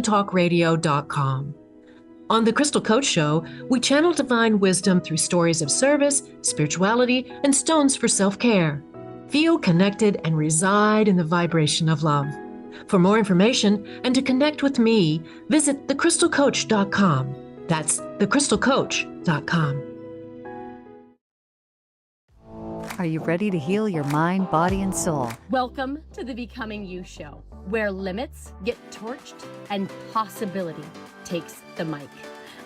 talkradio.com. On The Crystal Coach Show, we channel divine wisdom through stories of service, spirituality, and stones for self-care. Feel connected and reside in the vibration of love. For more information and to connect with me, visit thecrystalcoach.com. That's thecrystalcoach.com. Are you ready to heal your mind, body, and soul? Welcome to the Becoming You Show, where limits get torched and possibility takes the mic.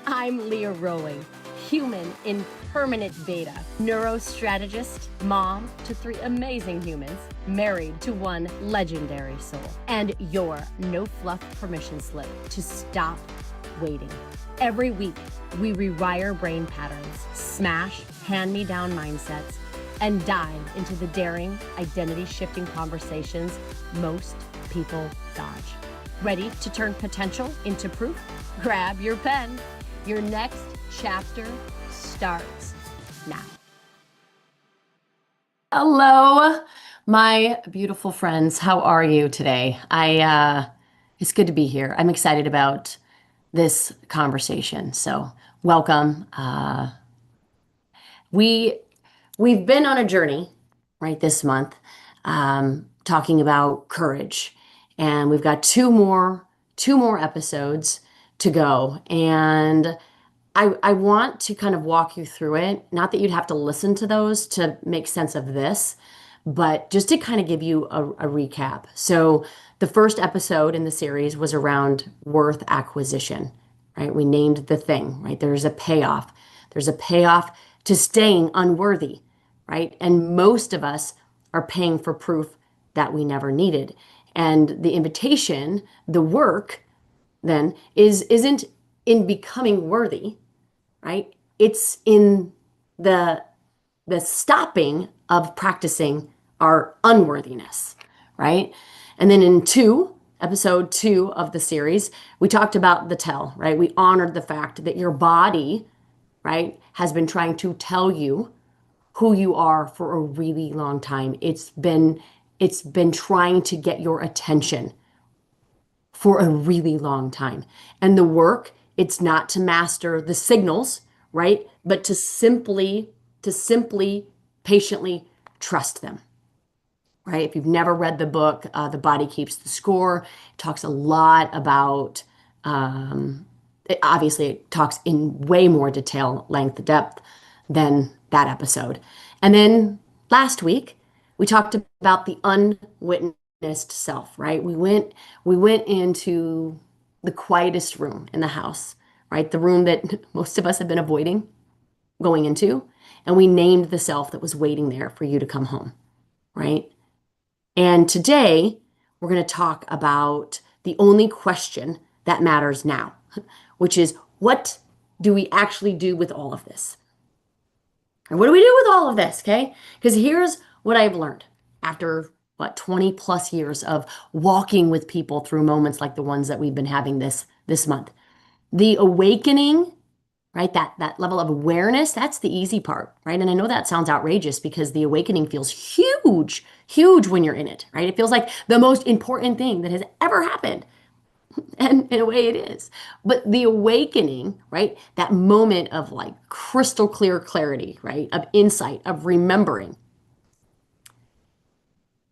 I'm Leah Rowling, human in permanent beta, neurostrategist, mom to 3 amazing humans, married to 1 legendary soul, and your no fluff permission slip to stop waiting. Every week, we rewire brain patterns, smash hand-me-down mindsets, and dive into the daring, identity-shifting conversations most people dodge. Ready to turn potential into proof? Grab your pen. Your next chapter starts now. Hello, my beautiful friends. How are you today? It's good to be here. I'm excited about this conversation. So welcome. We've been on a journey, right, this month, talking about courage, and we've got two more episodes to go, and I want to kind of walk you through it. Not that you'd have to listen to those to make sense of this, but just to kind of give you a recap. So the first episode in the series was around worth acquisition, right? We named the thing, right? There's a payoff. There's a payoff to staying unworthy, right? And most of us are paying for proof that we never needed. And the invitation, the work, then isn't in becoming worthy, right? It's in the stopping of practicing our unworthiness, right? And then in episode 2 of the series, we talked about the tell, right? We honored the fact that your body, right, has been trying to tell you who you are for a really long time. It's been trying to get your attention for a really long time. And the work, it's not to master the signals, right? But to simply patiently trust them. Right? If you've never read the book, The Body Keeps the Score, it talks a lot about obviously it talks in way more detail, length, depth than that episode. And then last week, we talked about the unwitnessed self, right? We went into the quietest room in the house, right? The room that most of us have been avoiding going into, and we named the self that was waiting there for you to come home, right? And today, we're going to talk about the only question that matters now, which is, what do we actually do with all of this? And what do we do with all of this, okay? Because here's what I've learned after, 20 plus years of walking with people through moments like the ones that we've been having this month. The awakening, right, that level of awareness, that's the easy part, right? And I know that sounds outrageous because the awakening feels huge when you're in it, right? It feels like the most important thing that has ever happened. And in a way it is. But the awakening, right, that moment of crystal clear clarity, right, of insight, of remembering,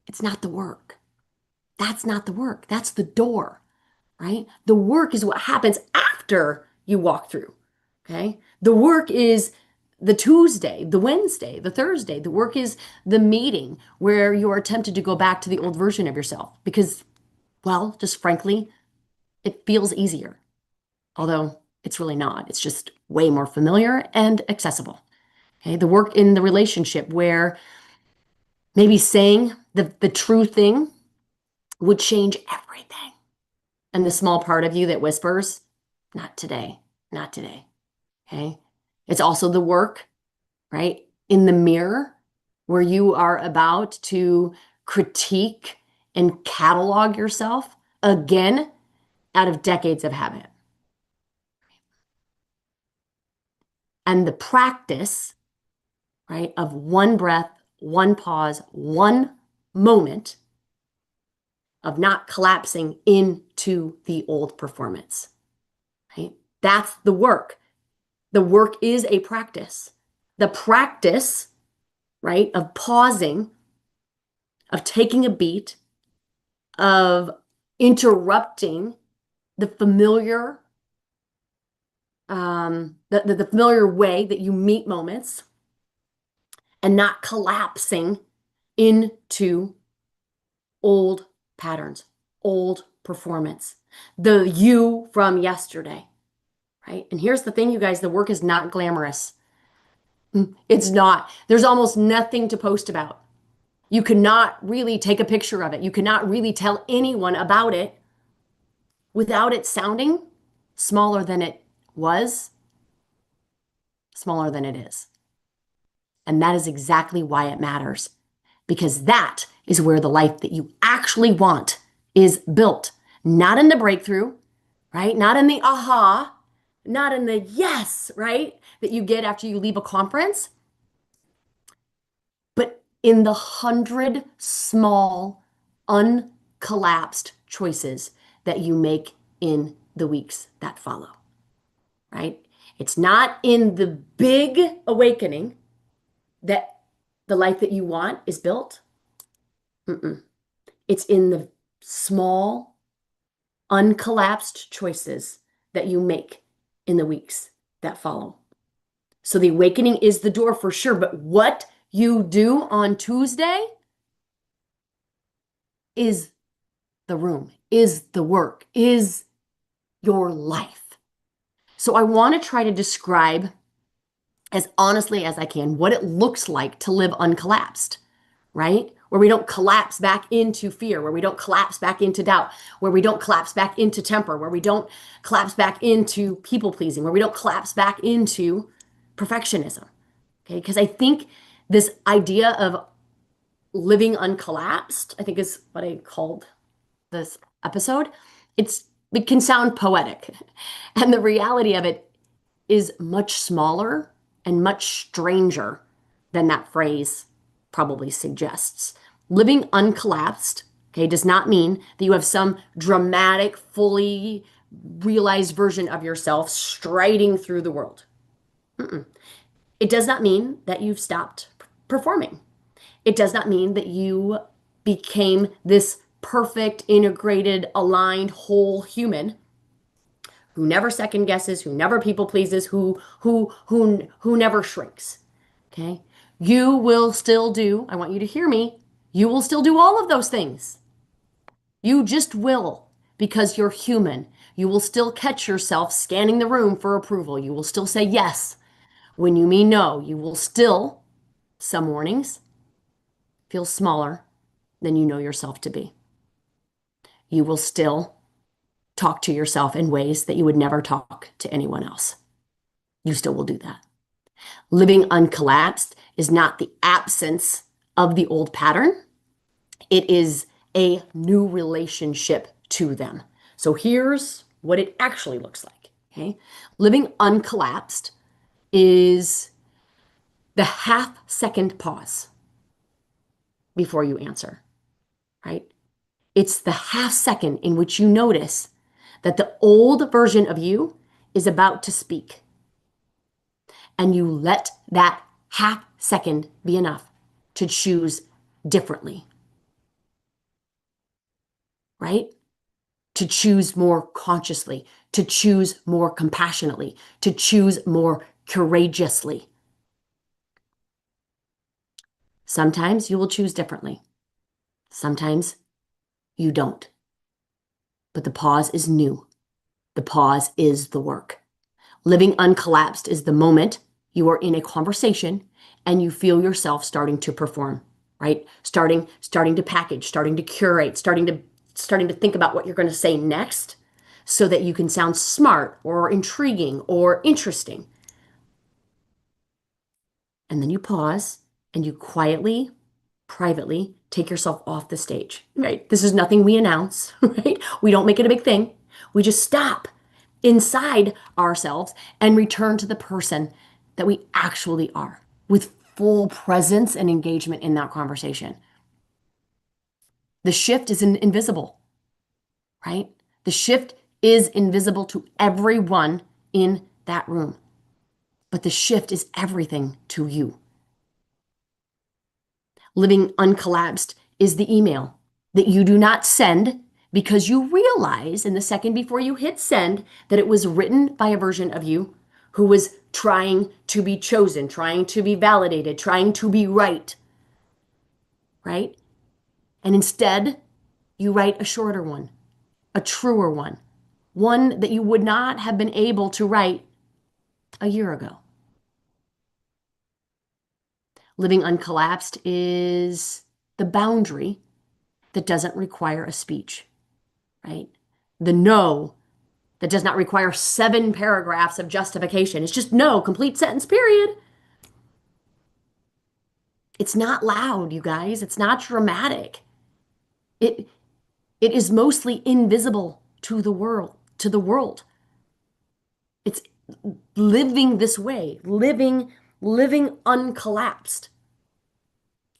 it's not the work. That's not the work. That's the door, right? The work is what happens after you walk through, okay? The work is the Tuesday, the Wednesday, the Thursday. The work is the meeting where you are tempted to go back to the old version of yourself because, well, just frankly, it feels easier. Although it's really not. It's just way more familiar and accessible. Okay? The work in the relationship where maybe saying the true thing would change everything. And the small part of you that whispers, not today, not today. Okay? It's also the work, right, in the mirror where you are about to critique and catalog yourself again out of decades of habit. And the practice, right, of one breath, one pause, one moment of not collapsing into the old performance, right? That's the work. The work is a practice. The practice, right, of pausing, of taking a beat, of interrupting the familiar, the familiar way that you meet moments, and not collapsing into old patterns, old performance, the you from yesterday, right? And here's the thing, you guys, the work is not glamorous. It's not. There's almost nothing to post about. You cannot really take a picture of it. You cannot really tell anyone about it without it sounding smaller than it was, smaller than it is. And that is exactly why it matters, because that is where the life that you actually want is built. Not in the breakthrough, right? Not in the aha, not in the yes, right? That you get after you leave a conference, but in the 100 small, uncollapsed choices that you make in the weeks that follow, right? It's not in the big awakening that the life that you want is built. It's in the small, uncollapsed choices that you make in the weeks that follow. So the awakening is the door for sure, but what you do on Tuesday is the room, is the work, is your life. So I want to try to describe as honestly as I can what it looks like to live uncollapsed, right? Where we don't collapse back into fear, where we don't collapse back into doubt, where we don't collapse back into temper, where we don't collapse back into people pleasing, where we don't collapse back into perfectionism. Okay, because I think this idea of living uncollapsed, I think is what I called this episode. It can sound poetic. And the reality of it is much smaller and much stranger than that phrase probably suggests. Living uncollapsed, okay, does not mean that you have some dramatic, fully realized version of yourself striding through the world. It does not mean that you've stopped performing. It does not mean that you became this perfect, integrated, aligned, whole human who never second guesses, who never people pleases, who never shrinks. Okay? You will still do, I want you to hear me, you will still do all of those things. You just will, because you're human. You will still catch yourself scanning the room for approval. You will still say yes when you mean no. You will still, some mornings, feel smaller than you know yourself to be. You will still talk to yourself in ways that you would never talk to anyone else. You still will do that. Living uncollapsed is not the absence of the old pattern. It is a new relationship to them. So here's what it actually looks like. Okay? Living uncollapsed is the half-second pause before you answer, right? It's the half second in which you notice that the old version of you is about to speak. And you let that half second be enough to choose differently, right? To choose more consciously, to choose more compassionately, to choose more courageously. Sometimes you will choose differently. Sometimes you don't. But the pause is new. The pause is the work. Living uncollapsed is the moment you are in a conversation and you feel yourself starting to perform, right? Starting to package, starting to curate, starting to think about what you're going to say next so that you can sound smart or intriguing or interesting. And then you pause and you quietly, privately take yourself off the stage, right? This is nothing we announce, right? We don't make it a big thing. We just stop inside ourselves and return to the person that we actually are with full presence and engagement in that conversation. The shift is invisible, right? The shift is invisible to everyone in that room. But the shift is everything to you. Living uncollapsed is the email that you do not send because you realize in the second before you hit send that it was written by a version of you who was trying to be chosen, trying to be validated, trying to be right? And instead, you write a shorter one, a truer one that you would not have been able to write a year ago. Living uncollapsed is the boundary that doesn't require a speech, right? The no that does not require 7 paragraphs of justification. It's just no, complete sentence, period. It's not loud, you guys. It's not dramatic. It is mostly invisible to the world. It's living this way, living uncollapsed.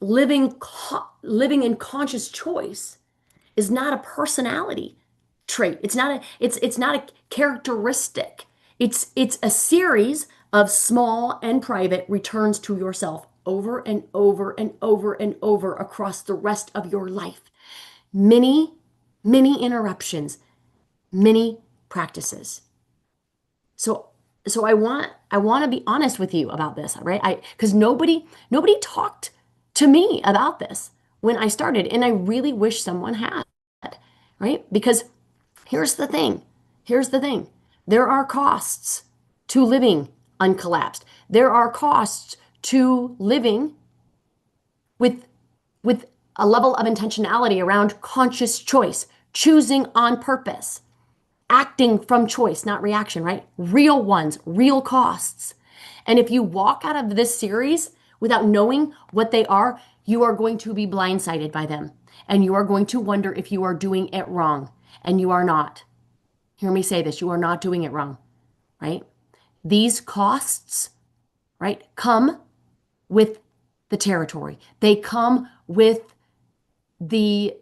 Living in conscious choice is not a personality trait. It's not a characteristic. It's a series of small and private returns to yourself over and over and over and over across the rest of your life. Many interruptions, many practices. So I want to be honest with you about this, right? Because nobody talked to me about this when I started, and I really wish someone had, right? Because here's the thing. There are costs to living uncollapsed. There are costs to living with a level of intentionality around conscious choice, choosing on purpose, acting from choice, not reaction, right? Real ones, real costs. And if you walk out of this series without knowing what they are, you are going to be blindsided by them. And you are going to wonder if you are doing it wrong. And you are not. Hear me say this, you are not doing it wrong, right? These costs, right, come with the territory. They come with the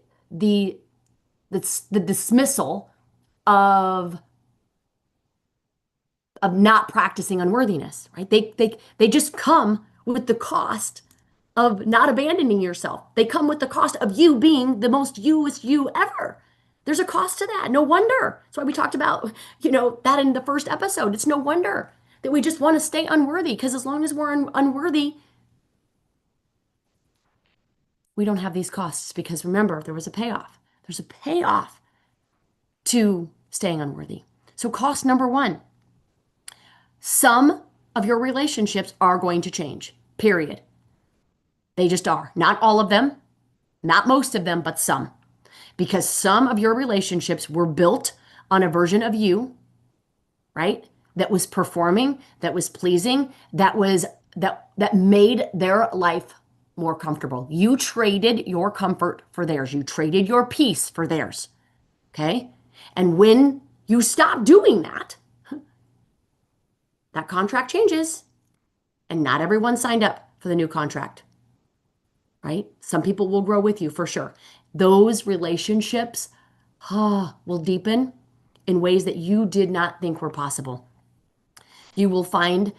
dismissal of not practicing unworthiness, right? They just come with the cost of not abandoning yourself. They come with the cost of you being the most youest you ever. There's a cost to that. No wonder. That's why we talked about, that in the first episode. It's no wonder that we just want to stay unworthy, because as long as we're unworthy, we don't have these costs, because remember, there was a payoff. There's a payoff to staying unworthy. So cost number 1, some of your relationships are going to change, period. They just are. Not all of them, not most of them, but some. Because some of your relationships were built on a version of you, right? That was performing, that was pleasing, that made their life more comfortable. You traded your comfort for theirs. You traded your peace for theirs. Okay? And when you stop doing that, that contract changes. And not everyone signed up for the new contract. Right? Some people will grow with you for sure. Those relationships will deepen in ways that you did not think were possible. You will find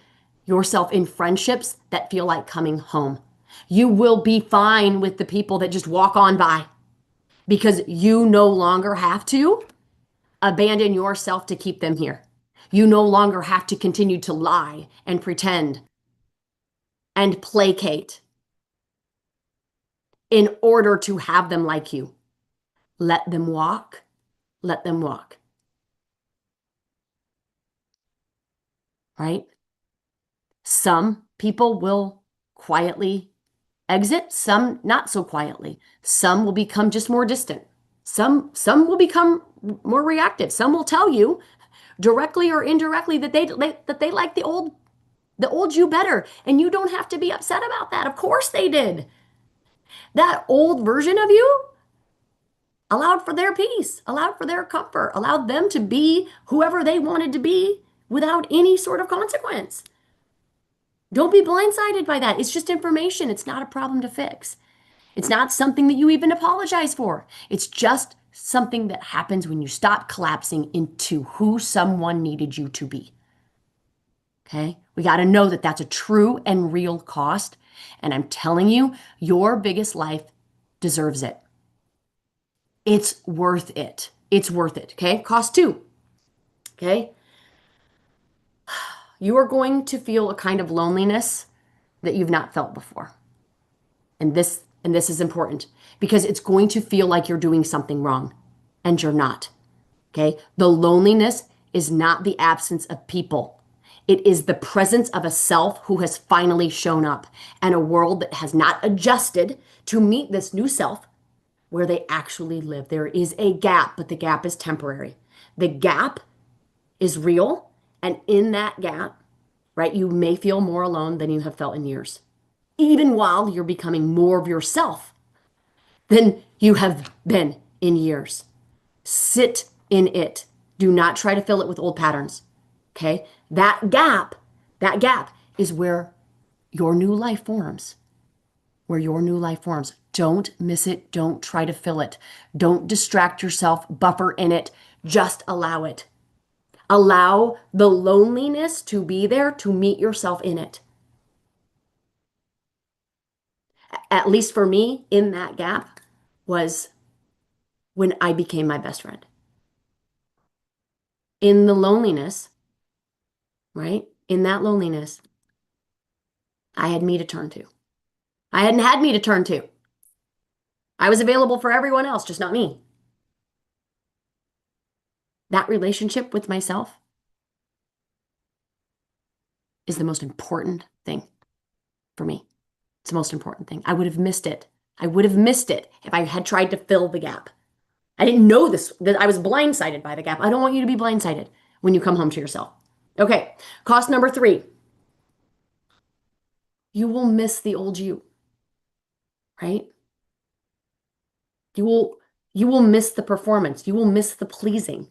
yourself in friendships that feel like coming home. You will be fine with the people that just walk on by, because you no longer have to abandon yourself to keep them here. You no longer have to continue to lie and pretend and placate in order to have them like you. Let them walk. Let them walk. Right? Some people will quietly exit, some not so quietly. Some will become just more distant. Some will become more reactive. Some will tell you directly or indirectly that they like the old you better, and you don't have to be upset about that. Of course they did. That old version of you allowed for their peace, allowed for their comfort, allowed them to be whoever they wanted to be without any sort of consequence. Don't be blindsided by that. It's just information. It's not a problem to fix. It's not something that you even apologize for. It's just something that happens when you stop collapsing into who someone needed you to be. Okay? We got to know that that's a true and real cost. And I'm telling you, your biggest life deserves it. It's worth it. It's worth it. Okay? Cost 2. Okay? You are going to feel a kind of loneliness that you've not felt before. And this is important because it's going to feel like you're doing something wrong and you're not. Okay? The loneliness is not the absence of people. It is the presence of a self who has finally shown up and a world that has not adjusted to meet this new self where they actually live. There is a gap, but the gap is temporary. The gap is real. And in that gap, right, you may feel more alone than you have felt in years, even while you're becoming more of yourself than you have been in years. Sit in it. Do not try to fill it with old patterns. Okay? That gap is where your new life forms. Where your new life forms. Don't miss it. Don't try to fill it. Don't distract yourself. Buffer in it. Just allow it. Allow the loneliness to be there to meet yourself in it. At least for me, in that gap was when I became my best friend. In the loneliness, right? In that loneliness, I had me to turn to. I hadn't had me to turn to. I was available for everyone else, just not me. That relationship with myself is the most important thing for me. It's the most important thing. I would have missed it. I would have missed it if I had tried to fill the gap. I didn't know this, that I was blindsided by the gap. I don't want you to be blindsided when you come home to yourself. Okay, cost number 3. You will miss the old you, right? You will miss the performance. You will miss the pleasing.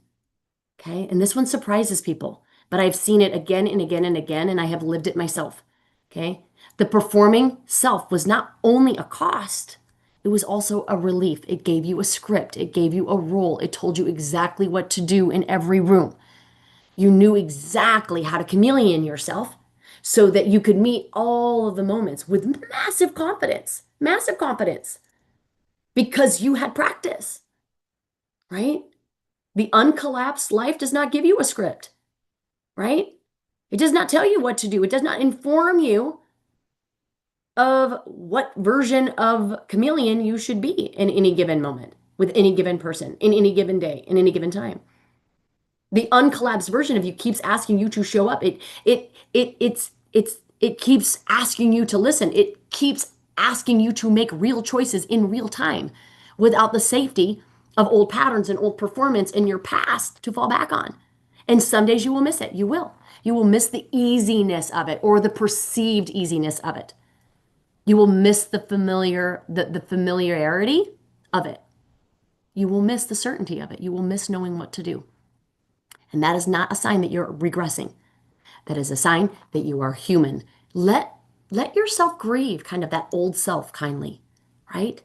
Okay? And this one surprises people, but I've seen it again and again and again, and I have lived it myself. Okay? The performing self was not only a cost, it was also a relief. It gave you a script, it gave you a role, it told you exactly what to do in every room. You knew exactly how to chameleon yourself so that you could meet all of the moments with massive confidence, because you had practice, right? The uncollapsed life does not give you a script, right? It does not tell you what to do. It does not inform you of what version of chameleon you should be in any given moment, with any given person, in any given day, in any given time. The uncollapsed version of you keeps asking you to show up. It keeps asking you to listen. It keeps asking you to make real choices in real time without the safety of old patterns and old performance in your past to fall back on. And some days you will miss it. You will. You will miss the easiness of it or the perceived easiness of it. You will miss the familiarity of it. You will miss the certainty of it. You will miss knowing what to do. And that is not a sign that you're regressing. That is a sign that you are human. Let yourself grieve kind of that old self kindly, right?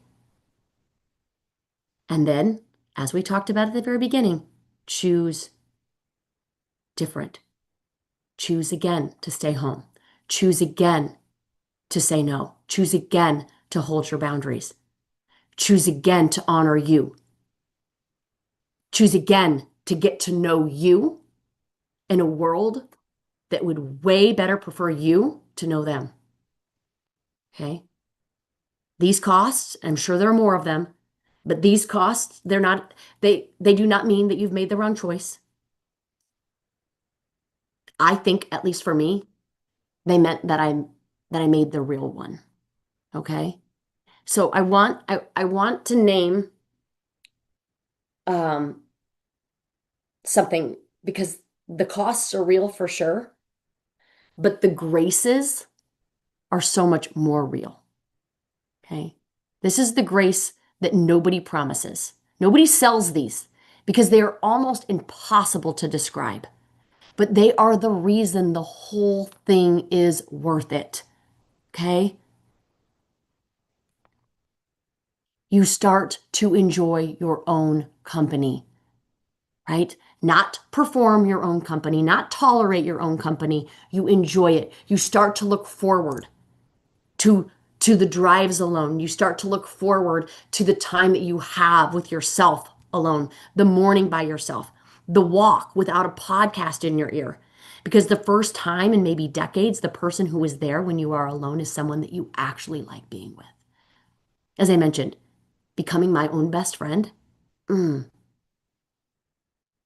And then, as we talked about at the very beginning, choose different. Choose again to stay home. Choose again to say no. Choose again to hold your boundaries. Choose again to honor you. Choose again to get to know you in a world that would way better prefer you to know them. Okay? These costs, I'm sure there are more of them, but these costs, they do not mean that you've made the wrong choice. I think, at least for me, they meant that I made the real one. Okay? So I want to name something, because the costs are real for sure, but the graces are so much more real. Okay? This is the grace that nobody promises. Nobody sells these because they are almost impossible to describe. But they are the reason the whole thing is worth it. Okay? you start to enjoy your own company, right? Not perform your own company, not tolerate your own company. You enjoy it. You start to look forward to the drives alone. You start to look forward to the time that you have with yourself alone, the morning by yourself, the walk without a podcast in your ear. Because the first time in maybe decades, the person who is there when you are alone is someone that you actually like being with. As I mentioned, becoming my own best friend, it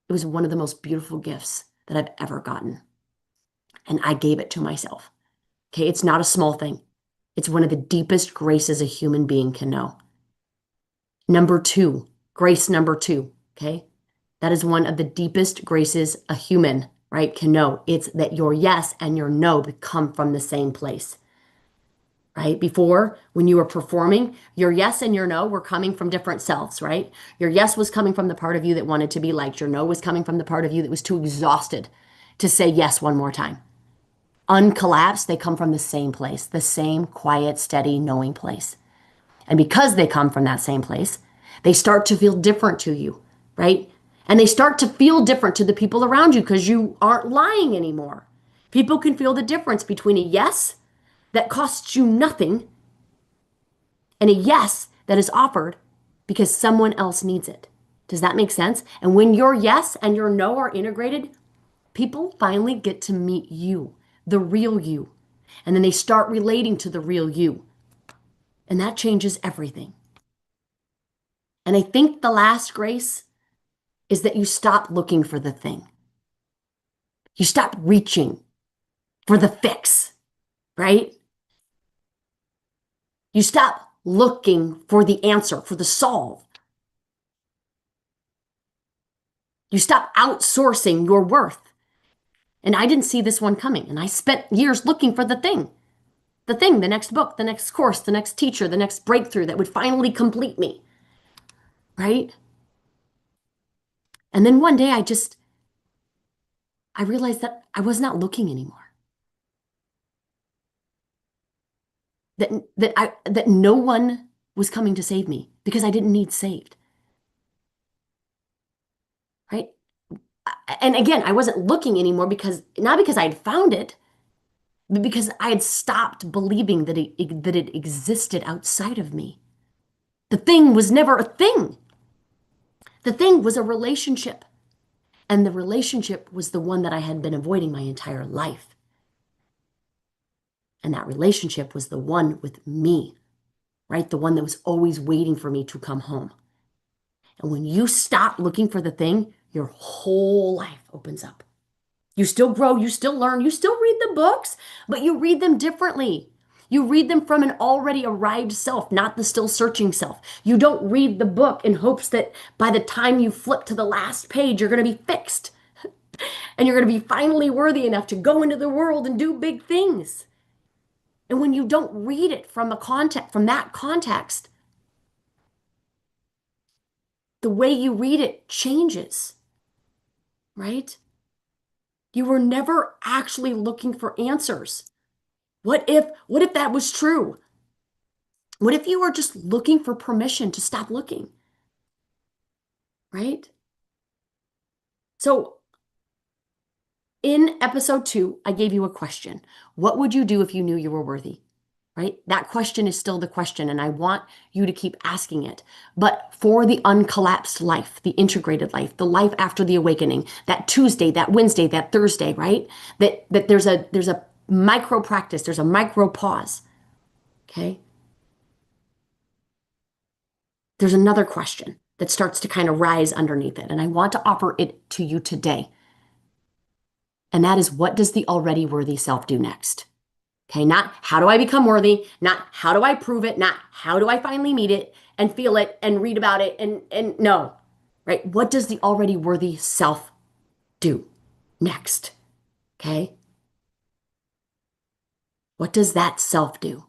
was one of the most beautiful gifts that I've ever gotten. And I gave it to myself. Okay, it's not a small thing. It's one of the deepest graces a human being can know. Number two, grace number two, okay? That is one of the deepest graces a human, right, can know. It's that your yes and your no come from the same place, right? Before, when you were performing, your yes and your no were coming from different selves, right? Your yes was coming from the part of you that wanted to be liked. Your no was coming from the part of you that was too exhausted to say yes one more time. Uncollapsed, they come from the same place, the same quiet, steady, knowing place. And because they come from that same place, they start to feel different to you, right? And they start to feel different to the people around you because you aren't lying anymore. People can feel the difference between a yes that costs you nothing and a yes that is offered because someone else needs it. Does that make sense? And when your yes and your no are integrated, people finally get to meet you, the real you. And then they start relating to the real you. And that changes everything. And I think the last grace is that you stop looking for the thing. You stop reaching for the fix, right? You stop looking for the answer, for the solve. You stop outsourcing your worth. And I didn't see this one coming. And I spent years looking for the thing, the next book, the next course, the next teacher, the next breakthrough that would finally complete me, right? And then one day I realized that I was not looking anymore. That no one was coming to save me because I didn't need saved. Right? And again, I wasn't looking anymore not because I had found it, but because I had stopped believing that it existed outside of me. The thing was never a thing. The thing was a relationship. And the relationship was the one that I had been avoiding my entire life. And that relationship was the one with me, right? The one that was always waiting for me to come home. And when you stop looking for the thing, your whole life opens up. You still grow, you still learn, you still read the books, but you read them differently. You read them from an already arrived self, not the still searching self. You don't read the book in hopes that by the time you flip to the last page, you're going to be fixed. And you're going to be finally worthy enough to go into the world and do big things. And when you don't read it from that context, the way you read it changes, right? You were never actually looking for answers. What if that was true? What if you were just looking for permission to stop looking? Right? So in episode 2, I gave you a question. What would you do if you knew you were worthy? Right? That question is still the question, and I want you to keep asking it. But for the uncollapsed life, the integrated life, the life after the awakening, that Tuesday, that Wednesday, that Thursday, right? That there's a micro practice, there's a micro pause. Okay? There's another question that starts to kind of rise underneath it, and I want to offer it to you today. And that is, what does the already worthy self do next? Okay, not how do I become worthy, not how do I prove it, not how do I finally meet it and feel it and read about it and no, right? What does the already worthy self do next? Okay? What does that self do?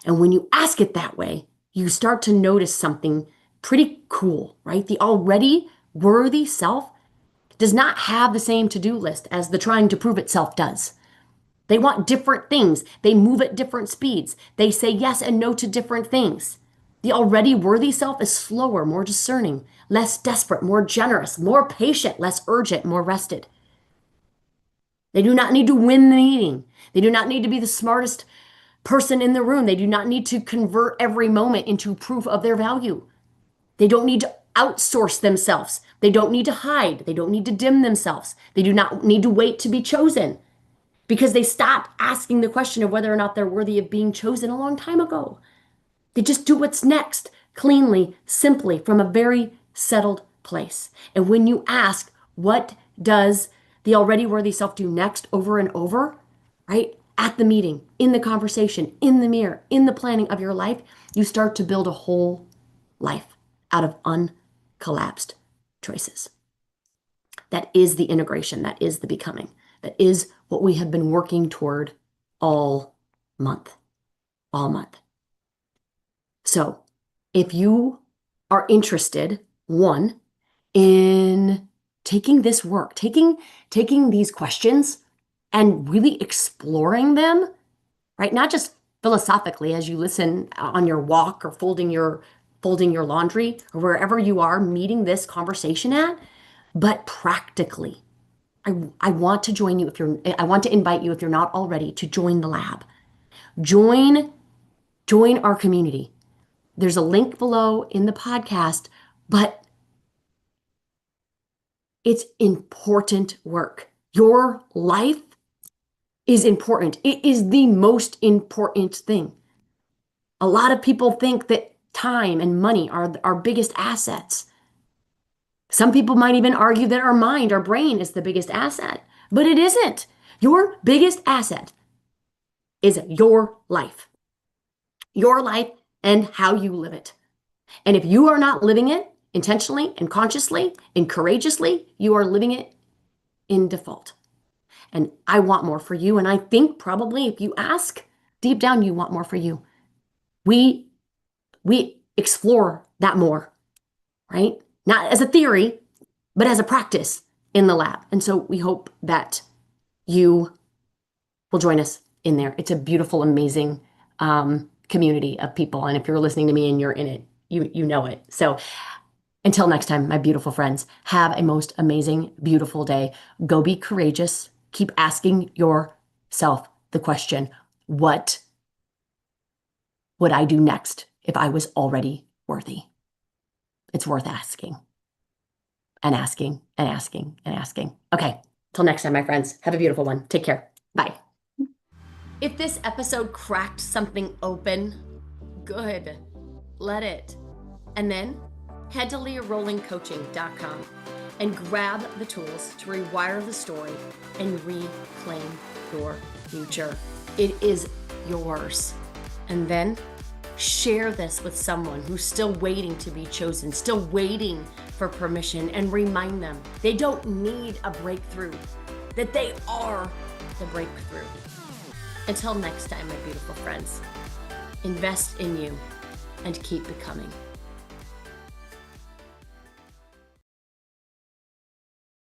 And when you ask it that way, you start to notice something pretty cool, right? The already worthy self does not have the same to-do list as the trying to prove itself does. They want different things. They move at different speeds. They say yes and no to different things. The already worthy self is slower, more discerning, less desperate, more generous, more patient, less urgent, more rested. They do not need to win the meeting. They do not need to be the smartest person in the room. They do not need to convert every moment into proof of their value. They don't need to outsource themselves. They don't need to hide. They don't need to dim themselves. They do not need to wait to be chosen because they stopped asking the question of whether or not they're worthy of being chosen a long time ago. They just do what's next, cleanly, simply, from a very settled place. And when you ask, what does the already worthy self do next over and over, right? At the meeting, in the conversation, in the mirror, in the planning of your life, you start to build a whole life out of uncollapsed choices. That is the integration. That is the becoming. That is what we have been working toward all month. All month. So if you are interested, one, in taking this work, taking these questions and really exploring them, right? Not just philosophically as you listen on your walk or folding your laundry or wherever you are meeting this conversation at, but practically. I want to join you I want to invite you if you're not already to join the lab. Join our community. There's a link below in the podcast, but it's important work. Your life is important. It is the most important thing. A lot of people think that time and money are our biggest assets. Some people might even argue that our mind, our brain is the biggest asset, but it isn't. Your biggest asset is your life. Your life and how you live it. And if you are not living it intentionally and consciously and courageously, you are living it in default. And I want more for you. And I think probably if you ask deep down, you want more for you. We explore that more, right? Not as a theory, but as a practice in the lab. And so we hope that you will join us in there. It's a beautiful, amazing community of people. And if you're listening to me and you're in it, you know it. So until next time, my beautiful friends, have a most amazing, beautiful day. Go be courageous. Keep asking yourself the question, what would I do next if I was already worthy? It's worth asking and asking and asking and asking. Okay, till next time, my friends, have a beautiful one. Take care. Bye. If this episode cracked something open, good. Let it. And then head to leahrollingcoaching.com and grab the tools to rewire the story and reclaim your future. It is yours. And then share this with someone who's still waiting to be chosen, still waiting for permission, and remind them they don't need a breakthrough, that they are the breakthrough. Until next time, my beautiful friends, invest in you and keep becoming.